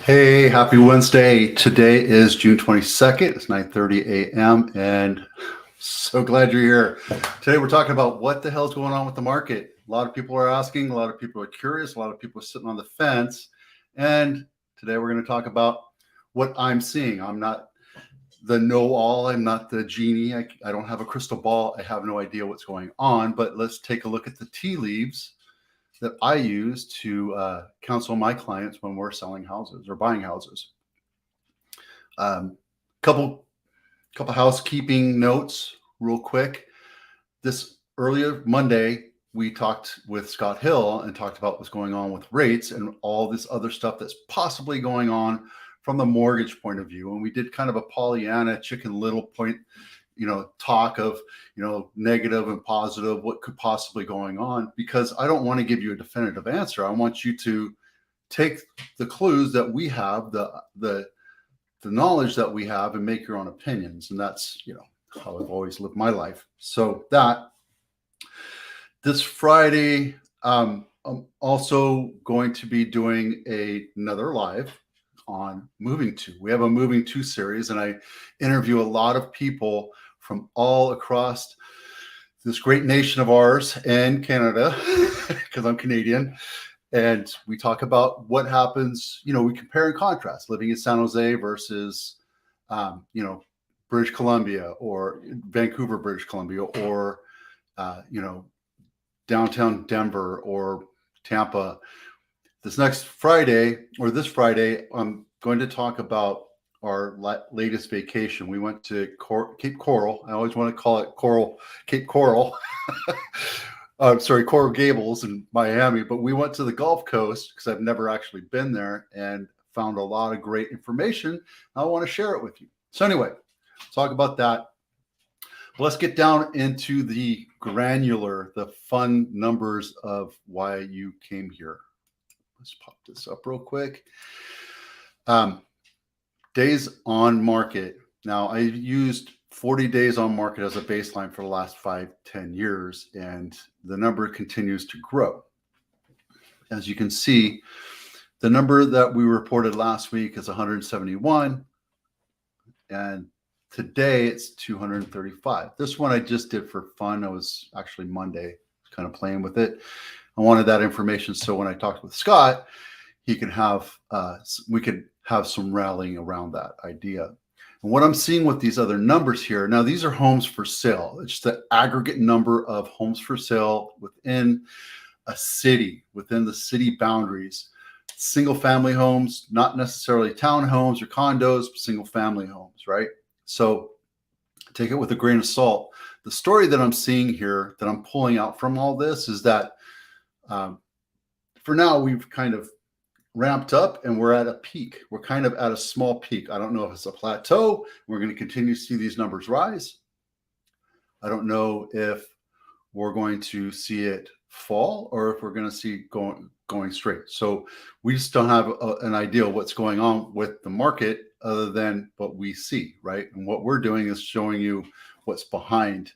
Hey, happy Wednesday. Today is June 22nd. It's 9:30 a.m. and so glad you're here. Today we're talking about what the hell's going on with the market. A lot of people are asking, a lot of people are curious, a lot of people are sitting on the fence. And today we're going to talk about what I'm seeing. I'm not the know-all. I'm not the genie. I don't have a crystal ball. I have no idea what's going on, but let's take a look at the tea leaves that I use to counsel my clients when we're selling houses or buying houses. Couple housekeeping notes real quick. This earlier Monday, we talked with Scott Hill and talked about what's going on with rates and all this other stuff that's possibly going on from the mortgage point of view. And we did kind of a Pollyanna Chicken Little point, talk of, negative and positive, what could possibly going on, because I don't want to give you a definitive answer. I want you to take the clues that we have, the knowledge that we have, and make your own opinions. And that's, how I've always lived my life. So that this Friday, I'm also going to be doing another live on Moving To. We have a Moving To series, and I interview a lot of people from all across this great nation of ours and Canada, because I'm Canadian. And we talk about what happens, we compare and contrast living in San Jose versus, British Columbia or Vancouver, British Columbia, or, downtown Denver or Tampa. This Friday, I'm going to talk about our latest vacation. We went to Cape Coral. I always want to call it Cape Coral. Coral Gables in Miami. But we went to the Gulf Coast because I've never actually been there and found a lot of great information. I want to share it with you. So anyway, talk about that. Let's get down into the granular, the fun numbers of why you came here. Let's pop this up real quick. Days on market. Now, I used 40 days on market as a baseline for the last 5-10 years, and the number continues to grow. As you can see, the number that we reported last week is 171, and today it's 235. This one I just did for fun. It was actually Monday, kind of playing with it. I wanted that information so when I talked with Scott, he can have we could have some rallying around that idea. And what I'm seeing with these other numbers here, now these are homes for sale. It's the aggregate number of homes for sale within a city, within the city boundaries. Single family homes, not necessarily townhomes or condos, but single family homes, right? So take it with a grain of salt. The story that I'm seeing here, that I'm pulling out from all this, is that for now, we've kind of ramped up and we're at a peak. We're kind of at a small peak. I don't know if it's a plateau. We're going to continue to see these numbers rise. I don't know if we're going to see it fall or if we're going to see going straight. So we just don't have an idea of what's going on with the market other than what we see, right? And what we're doing is showing you what's behind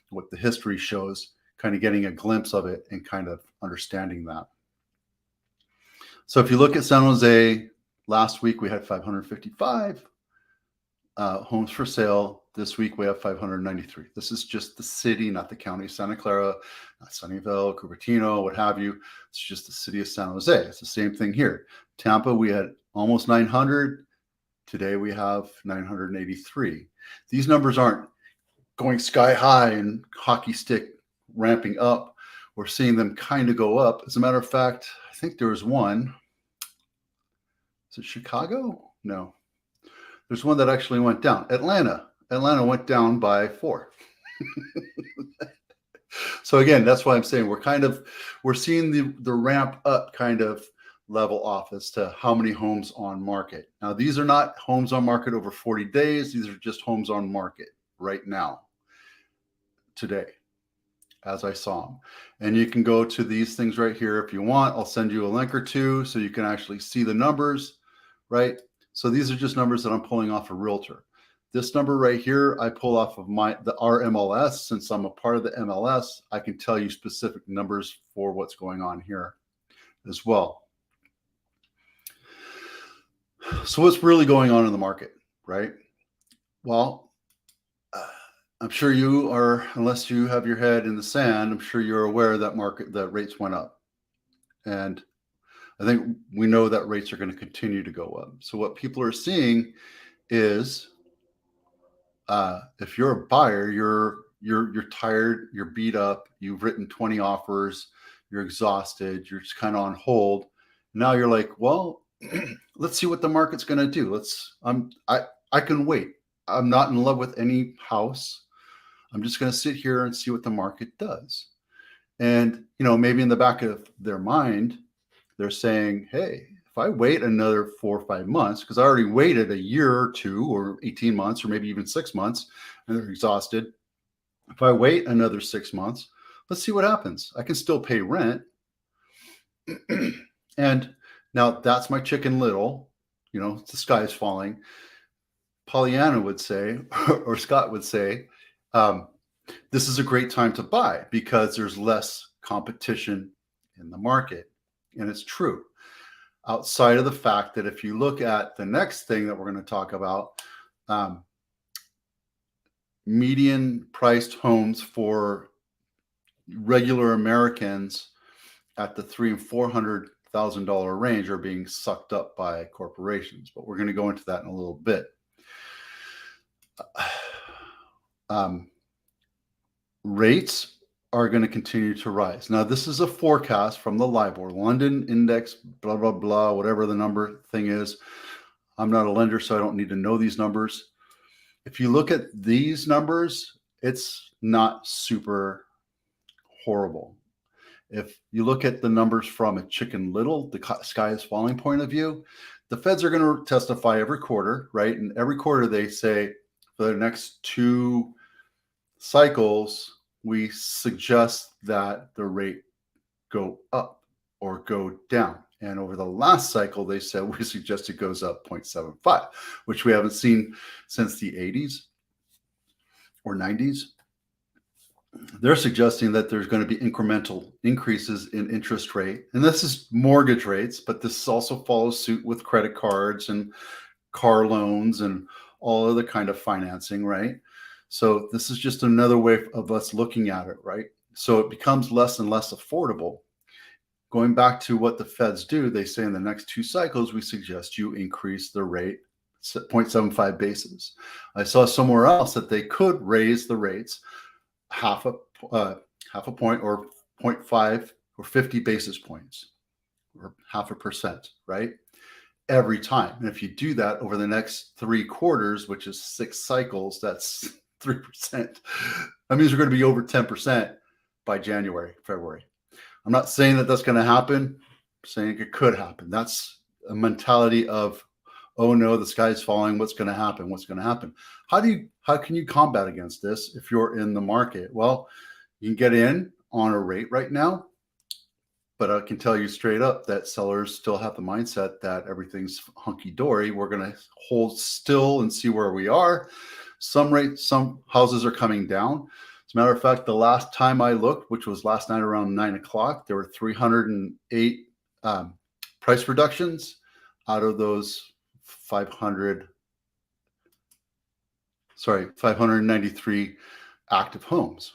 what the history shows, kind of getting a glimpse of it and kind of understanding that. So if you look at San Jose, last week we had 555 homes for sale. This week we have 593. This is just the city, not the county of Santa Clara, not Sunnyvale, Cupertino, what have you. It's just the city of San Jose. It's the same thing here. Tampa, we had almost 900. Today we have 983. These numbers aren't going sky high and hockey stick ramping up. We're seeing them kind of go up. As a matter of fact, I think there was one. Is it Chicago? No. There's one that actually went down. Atlanta went down by 4. So again, that's why I'm saying we're seeing the ramp up kind of level off as to how many homes on market. Now, these are not homes on market over 40 days. These are just homes on market right now, today, as I saw them. And you can go to these things right here if you want. I'll send you a link or two so you can actually see the numbers, right? So these are just numbers that I'm pulling off a Realtor. This number right here, I pull off of our MLS. Since I'm a part of the MLS, I can tell you specific numbers for what's going on here as well. So what's really going on in the market, right? Well, I'm sure you are, unless you have your head in the sand, I'm sure you're aware that rates went up. And I think we know that rates are going to continue to go up. So what people are seeing is, if you're a buyer, you're tired, you're beat up, you've written 20 offers, you're exhausted, you're just kind of on hold. Now you're like, well, let's see what the market's going to do. I can wait. I'm not in love with any house. I'm just going to sit here and see what the market does. And, maybe in the back of their mind, they're saying, hey, if I wait another 4 or 5 months, because I already waited a year or 2 or 18 months or maybe even 6 months, and they're exhausted. If I wait another 6 months, let's see what happens. I can still pay rent. And now that's my Chicken Little, the sky is falling. Pollyanna would say, or Scott would say, this is a great time to buy because there's less competition in the market. And it's true. Outside of the fact that if you look at the next thing that we're going to talk about, median priced homes for regular Americans at the $300,000 and $400,000 range are being sucked up by corporations. But we're going to go into that in a little bit. Rates are going to continue to rise. Now, this is a forecast from the LIBOR, London Index, blah, blah, blah, whatever the number thing is. I'm not a lender, so I don't need to know these numbers. If you look at these numbers, it's not super horrible. If you look at the numbers from a Chicken Little, the sky is falling point of view, the feds are going to testify every quarter, right? And every quarter they say for the next 2 cycles, we suggest that the rate go up or go down. And over the last cycle, they said we suggest it goes up 0.75, which we haven't seen since the 80s or 90s. They're suggesting that there's going to be incremental increases in interest rate. And this is mortgage rates, but this also follows suit with credit cards and car loans and all other kind of financing, right? So this is just another way of us looking at it, right? So it becomes less and less affordable. Going back to what the feds do, they say in the next 2 cycles, we suggest you increase the rate 0.75 basis. I saw somewhere else that they could raise the rates half a point or 0.5 or 50 basis points or 0.5%, right? Every time. And if you do that over the next 3 quarters, which is 6 cycles, that's 3%. That means we're going to be over 10% by January, February. I'm not saying that that's going to happen. I'm saying it could happen. That's a mentality of, oh no, the sky's falling. What's going to happen? What's going to happen? How can you combat against this if you're in the market? Well, you can get in on a rate right now, but I can tell you straight up that sellers still have the mindset that everything's hunky-dory. We're going to hold still and see where we are. Some houses are coming down. As a matter of fact, the last time I looked, which was last night around 9 o'clock, there were 308 price reductions out of those 593 active homes.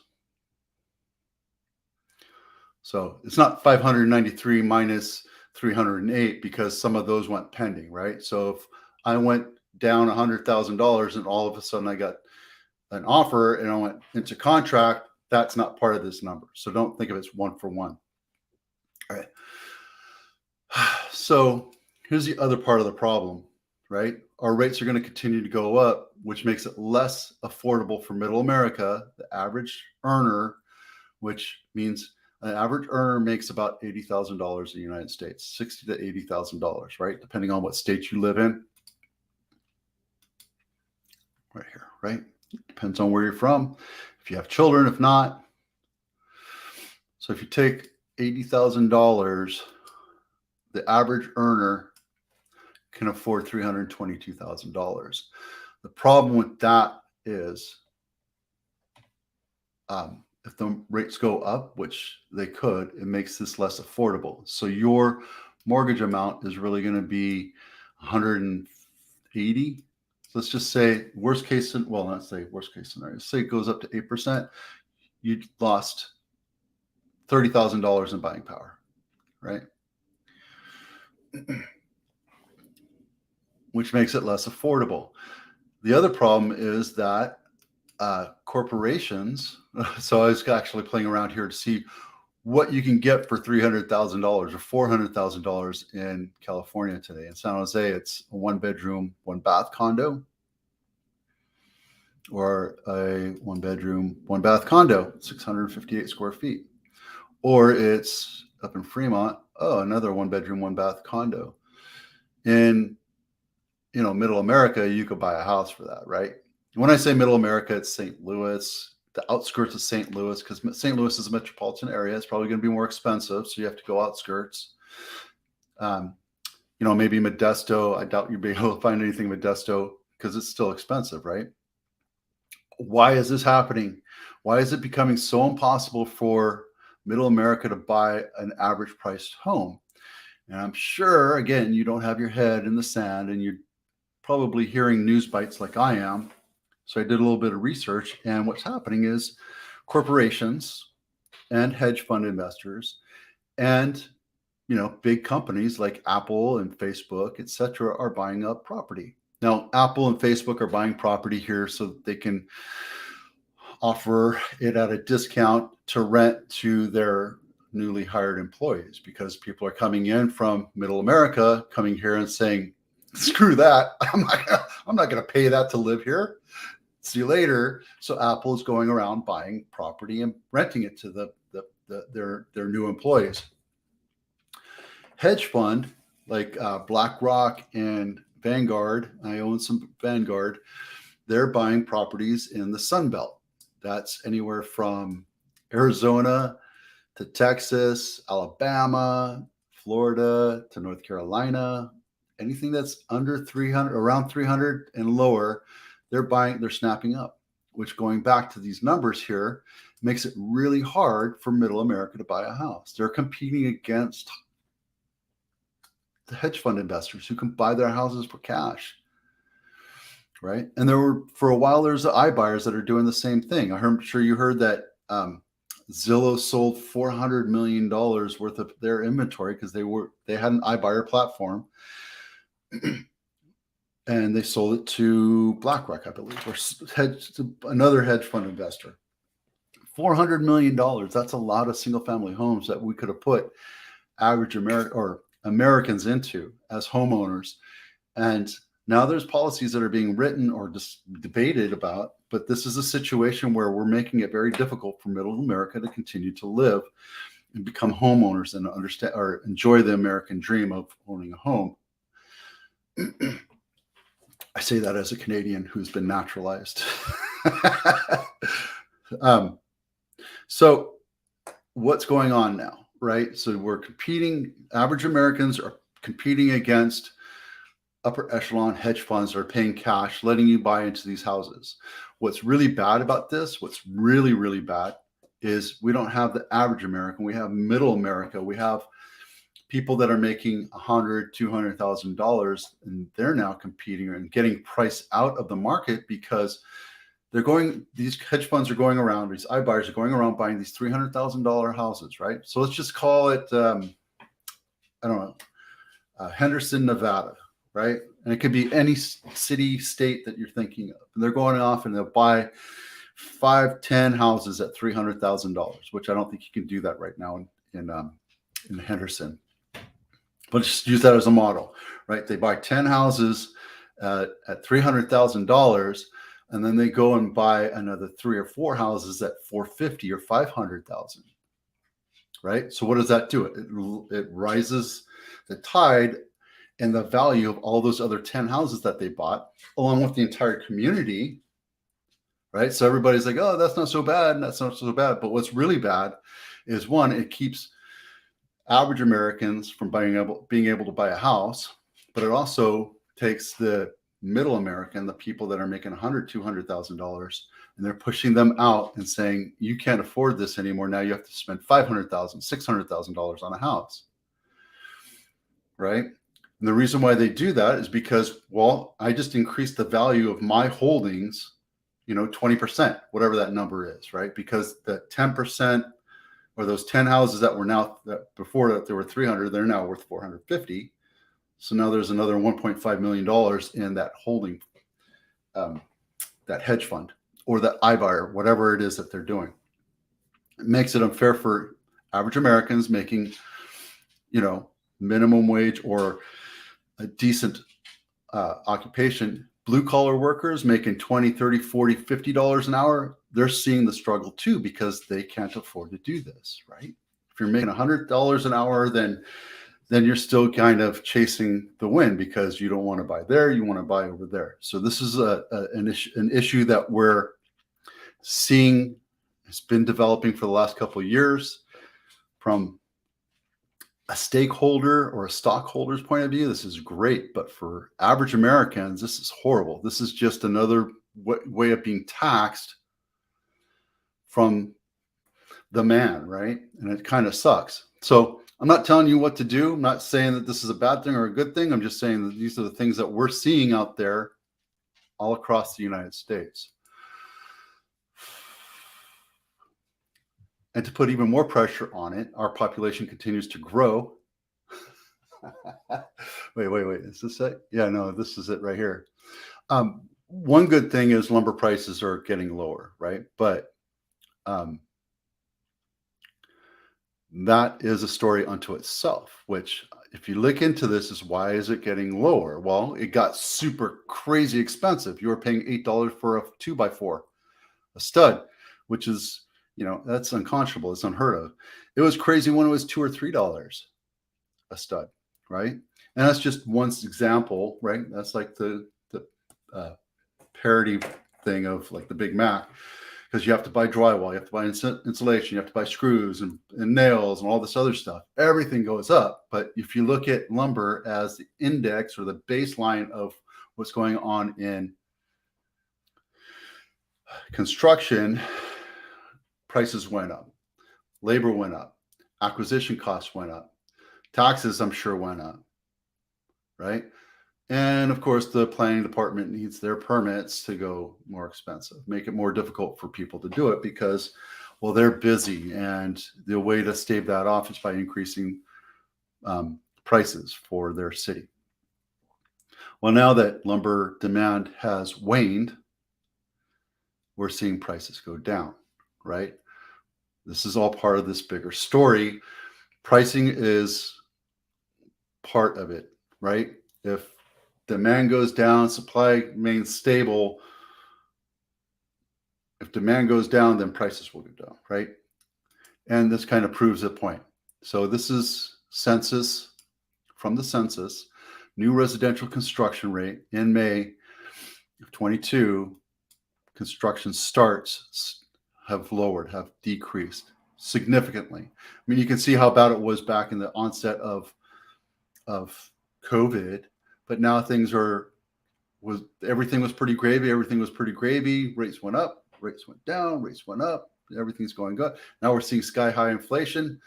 So it's not 593 minus 308 because some of those went pending, right? So if I went down $100,000 and all of a sudden I got an offer and I went into contract, that's not part of this number. So don't think of it as 1 for 1. All right. So here's the other part of the problem, right? Our rates are going to continue to go up, which makes it less affordable for middle America, the average earner, which means an average earner makes about $80,000 in the United States, $60,000 to $80,000, right? Depending on what state you live in. Right here, right? Depends on where you're from. If you have children, if not. So if you take $80,000, the average earner can afford $322,000. The problem with that is if the rates go up, which they could, it makes this less affordable. So your mortgage amount is really going to be $150,000 80. Let's just say worst case, well, not say worst case scenario. Say it goes up to 8%. You lost $30,000 in buying power, right? Which makes it less affordable. The other problem is that corporations, so I was actually playing around here to see what you can get for $300,000 or $400,000 in California today. In San Jose, it's a 1-bedroom, 1-bath condo, or a 1-bedroom, 1-bath condo, 658 square feet. Or it's up in Fremont, another 1-bedroom, 1-bath condo. In middle America, you could buy a house for that, right? When I say middle America, it's St. Louis, the outskirts of St. Louis, because St. Louis is a metropolitan area. It's probably going to be more expensive, so you have to go outskirts. Maybe Modesto. I doubt you'll be able to find anything in Modesto because it's still expensive, right? Why is this happening? Why is it becoming so impossible for middle America to buy an average priced home? And I'm sure, again, you don't have your head in the sand and you're probably hearing news bites like I am. So I did a little bit of research, and what's happening is corporations and hedge fund investors and big companies like Apple and Facebook, etc., are buying up property. Now, Apple and Facebook are buying property here so that they can offer it at a discount to rent to their newly hired employees, because people are coming in from middle America, coming here and saying, screw that, I'm not going to pay that to live here. See you later. So Apple is going around buying property and renting it to their new employees. Hedge fund like BlackRock and Vanguard, I own some Vanguard, they're buying properties in the Sun Belt. That's anywhere from Arizona to Texas, Alabama, Florida to North Carolina. Anything that's under 300, around 300 and lower, they're snapping up, which, going back to these numbers here, makes it really hard for middle America to buy a house. They're competing against the hedge fund investors who can buy their houses for cash, right? And for a while, there's the iBuyers that are doing the same thing. I'm sure you heard that Zillow sold $400 million worth of their inventory because they had an iBuyer platform. And they sold it to BlackRock, I believe, or another hedge fund investor. $400 million. That's a lot of single-family homes that we could have put average Americans into as homeowners. And now there's policies that are being written or just debated about. But this is a situation where we're making it very difficult for middle America to continue to live and become homeowners and understand or enjoy the American dream of owning a home. I say that as a Canadian who's been naturalized. So what's going on now, right? So we're competing, average Americans are competing against upper echelon hedge funds that are paying cash, letting you buy into these houses. What's really bad about this, what's really, really bad, is we don't have the average American. We have middle America. We have people that are making $100,000, $200,000, and they're now competing and getting priced out of the market because these hedge funds are going around, these iBuyers are going around buying these $300,000 houses, right? So let's just call it, Henderson, Nevada, right? And it could be any city, state that you're thinking of. And they're going off and they'll buy 5, 10 houses at $300,000, which I don't think you can do that right now in Henderson. But just use that as a model, right? They buy 10 houses at $300,000, and then they go and buy another 3 or 4 houses at $450,000 or $500,000, right? So what does that do? It rises the tide and the value of all those other 10 houses that they bought, along with the entire community, right? So everybody's like, oh, that's not so bad, and that's not so bad. But what's really bad is, one, it keeps average Americans from being able to buy a house, but it also takes the middle American, the people that are making $100,000, $200,000, and they're pushing them out and saying, you can't afford this anymore. Now you have to spend $500,000, $600,000 on a house, right? And the reason why they do that is because, well, I just increased the value of my holdings, 20%, whatever that number is, right? Because the 10% or those 10 houses that were now, that before that there were 300, they're now worth 450. So now there's another $1.5 million in that holding, that hedge fund or that iBuyer, whatever it is that they're doing. It makes it unfair for average Americans making, minimum wage or a decent occupation. Blue collar workers making $20, $30, $40, $50 an hour, they're seeing the struggle too because they can't afford to do this, right? If you're making $100 an hour, then you're still kind of chasing the wind because you don't want to buy there, you want to buy over there. So this is an issue that we're seeing. It's been developing for the last couple of years. From a stakeholder or a stockholder's point of view, this is great, but for average Americans, this is horrible. This is just another way of being taxed from the man, right? And it kind of sucks. So I'm not telling you what to do. I'm not saying that this is a bad thing or a good thing. I'm just saying that these are the things that we're seeing out there all across the United States. And to put even more pressure on it, our population continues to grow. Wait. Is this it? Yeah, no, this is it right here. One good thing is lumber prices are getting lower, right? But that is a story unto itself, which if you look into this is why is it getting lower? Well, it got super crazy expensive. You were paying $8 for a 2x4, a stud, which is, that's unconscionable. It's unheard of. It was crazy when it was $2 or $3 a stud, right? And that's just one example, right? That's like the parody thing of like the Big Mac, because you have to buy drywall, you have to buy insulation, you have to buy screws and nails and all this other stuff. Everything goes up. But if you look at lumber as the index or the baseline of what's going on in construction, prices went up, labor went up, acquisition costs went up, taxes, I'm sure, went up, right? And of course, the planning department needs their permits to go more expensive, make it more difficult for people to do it because, well, they're busy. And the way to stave that off is by increasing prices for their city. Well, now that lumber demand has waned, we're seeing prices go down, right? This is all part of this bigger story. Pricing is part of it, right? If demand goes down, supply remains stable. If demand goes down, then prices will go down, right? And this kind of proves the point. So this is census, from the census, new residential construction rate in May of 22, construction starts have decreased significantly. I mean, you can see how bad it was back in the onset of COVID, but now everything was pretty gravy. Rates went up, rates went down, rates went up. Everything's going good. Now we're seeing sky high inflation.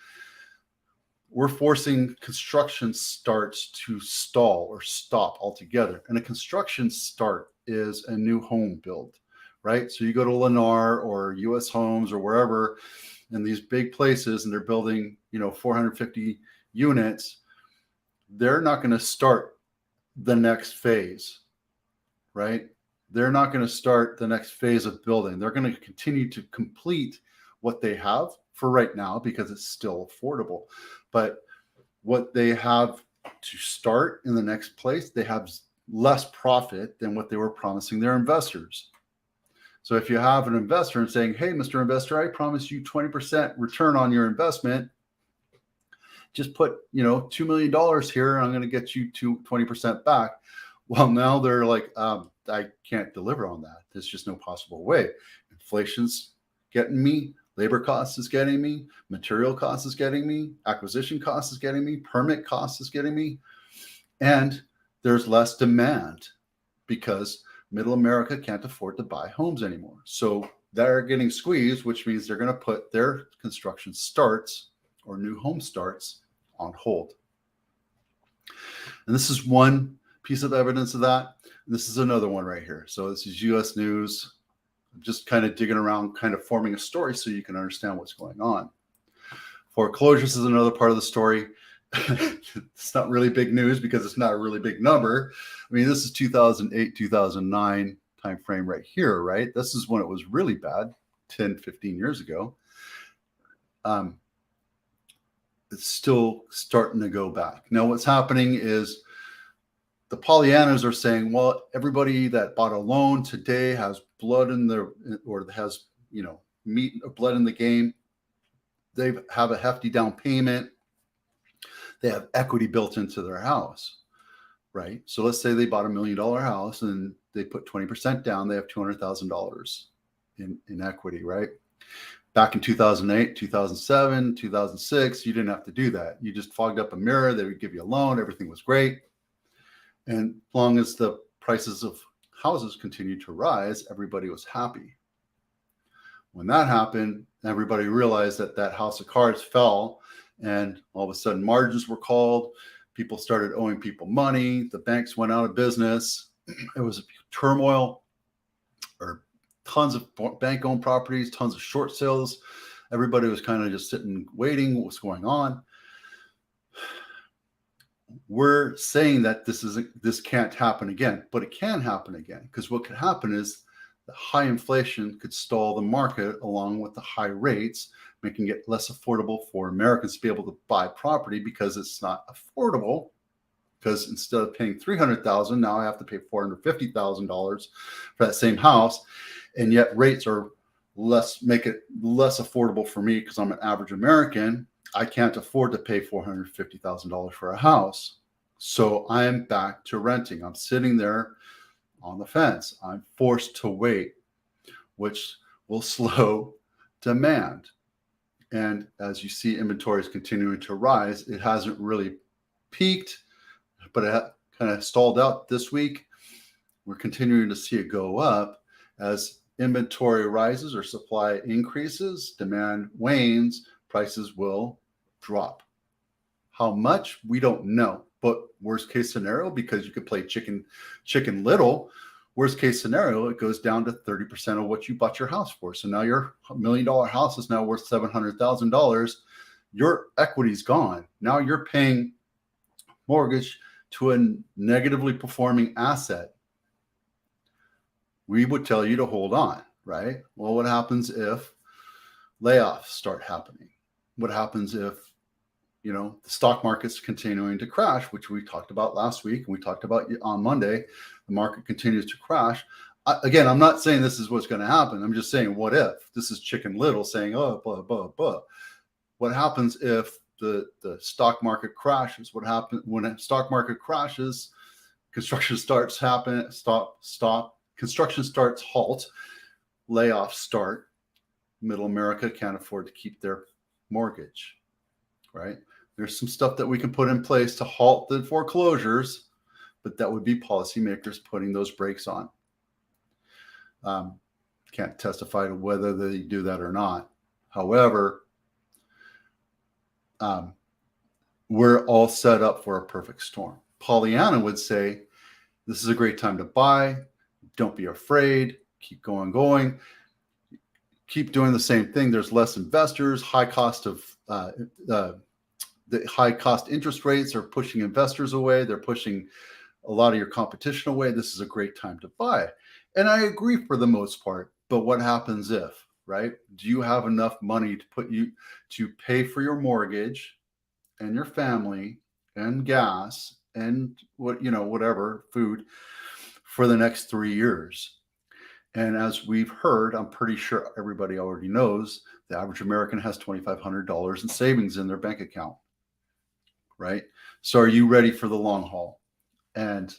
We're forcing construction starts to stall or stop altogether. And a construction start is a new home build, right? So you go to Lennar or US Homes or wherever in these big places and they're building, 450 units. They're not going to start the next phase, right? They're not going to start the next phase of building. They're going to continue to complete what they have for right now because it's still affordable. But what they have to start in the next place, they have less profit than what they were promising their investors. So if you have an investor and saying, hey, Mr. Investor, I promise you 20% return on your investment, just put, $2 million here, and I'm going to get you 20% back. Well, now they're like, I can't deliver on that. There's just no possible way. Inflation's getting me. Labor costs is getting me. Material costs is getting me. Acquisition costs is getting me. Permit costs is getting me. And there's less demand because middle America can't afford to buy homes anymore. So they're getting squeezed, which means they're going to put their construction starts or new home starts on hold. And this is one piece of evidence of that. This is another one right here. So this is US News. I'm just kind of digging around, kind of forming a story so you can understand what's going on. Foreclosures is another part of the story. It's not really big news because it's not a really big number. I mean, this is 2008, 2009 time frame right here, right? This is when it was really bad, 10, 15 years ago. It's still starting to go back. Now, what's happening is the Pollyannas are saying, well, everybody that bought a loan today has blood in their, or has, meat or blood in the game. They have a hefty down payment. They have equity built into their house, right? So let's say they bought $1 million house and they put 20% down. They have $200,000 in equity, right? Back in 2008, 2007, 2006, you didn't have to do that. You just fogged up a mirror. They would give you a loan. Everything was great. And as long as the prices of houses continued to rise, everybody was happy. When that happened, everybody realized that that house of cards fell, and all of a sudden margins were called. People started owing people money. The banks went out of business. It was a turmoil, or tons of bank-owned properties, tons of short sales. Everybody was kind of just sitting, waiting what's going on. We're saying that this can't happen again, but it can happen again, because what could happen is the high inflation could stall the market along with the high rates, making it less affordable for Americans to be able to buy property, because it's not affordable. Because instead of paying $300,000, now I have to pay $450,000 for that same house, and yet rates are make it less affordable for me because I'm an average American. I can't afford to pay $450,000 for a house. So I'm back to renting. I'm sitting there on the fence. I'm forced to wait, which will slow demand. And as you see, inventory is continuing to rise. It hasn't really peaked, but it kind of stalled out this week. We're continuing to see it go up. As inventory rises or supply increases, demand wanes, prices will drop. How much? We don't know. But worst case scenario, because you could play chicken little, worst case scenario, it goes down to 30% of what you bought your house for. So now your $1 million house is now worth $700,000. Your equity's gone. Now you're paying mortgage to a negatively performing asset. We would tell you to hold on, right? Well, what happens if layoffs start happening? What happens if, the stock market's continuing to crash, which we talked about last week, and we talked about on Monday, the market continues to crash. Again, I'm not saying this is what's going to happen. I'm just saying, what if? This is Chicken Little saying, oh, blah, blah, blah. What happens if the stock market crashes? What happens when a stock market crashes? Construction starts construction starts halt, layoffs start. Middle America can't afford to keep their mortgage, right? There's some stuff that we can put in place to halt the foreclosures, but that would be policymakers putting those brakes on. Can't testify to whether they do that or not. However, we're all set up for a perfect storm. Pollyanna would say, this is a great time to buy. Don't be afraid. Keep going. Keep doing the same thing. There's less investors. The high cost interest rates are pushing investors away. They're pushing a lot of your competition away. This is a great time to buy. And I agree for the most part. But what happens if, right? Do you have enough money to pay for your mortgage and your family and gas and whatever, food for the next 3 years? And as we've heard, I'm pretty sure everybody already knows, the average American has $2,500 in savings in their bank account, right? So are you ready for the long haul? And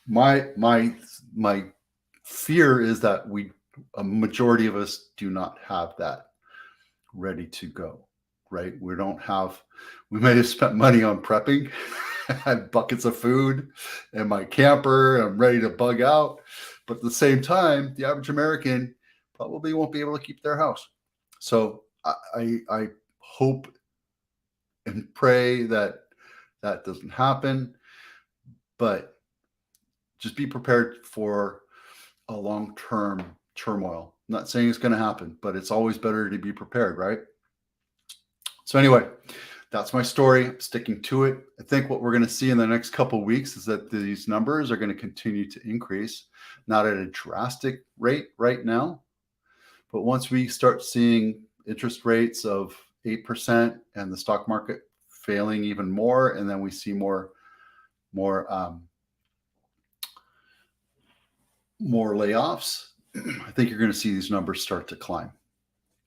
my fear is that a majority of us do not have that ready to go, right? We may have spent money on prepping. I had buckets of food in my camper. I'm ready to bug out. But at the same time, the average American probably won't be able to keep their house. So I hope and pray that that doesn't happen, but just be prepared for a long-term turmoil. I'm not saying it's going to happen, but it's always better to be prepared, right? So anyway, that's my story. I'm sticking to it. I think what we're going to see in the next couple of weeks is that these numbers are going to continue to increase, not at a drastic rate right now, but once we start seeing interest rates of 8% and the stock market failing even more, and then we see more layoffs, I think you're going to see these numbers start to climb.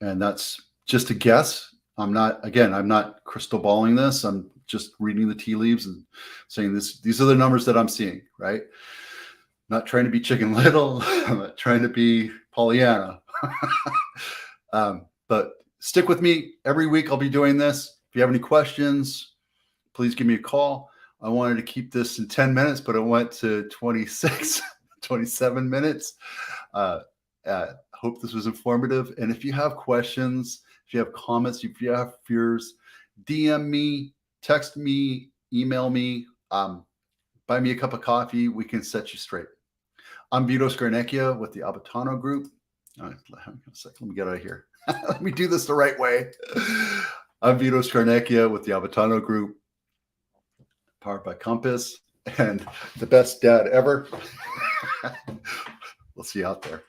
And that's just a guess. I'm not crystal balling this. I'm just reading the tea leaves and saying these are the numbers that I'm seeing, right? Not trying to be Chicken Little. I'm not trying to be Pollyanna. But stick with me. Every week I'll be doing this. If you have any questions, please give me a call. I wanted to keep this in 10 minutes, but it went to 26, 27 minutes. Hope this was informative. And if you have questions, if you have comments, if you have fears, DM me, text me, email me, buy me a cup of coffee. We can set you straight. I'm Vito Scarnecchia with the Abitano Group. Let me get out of here. Let me do this the right way. I'm Vito Scarnecchia with the Abitano Group, powered by Compass, and the best dad ever. We'll see you out there.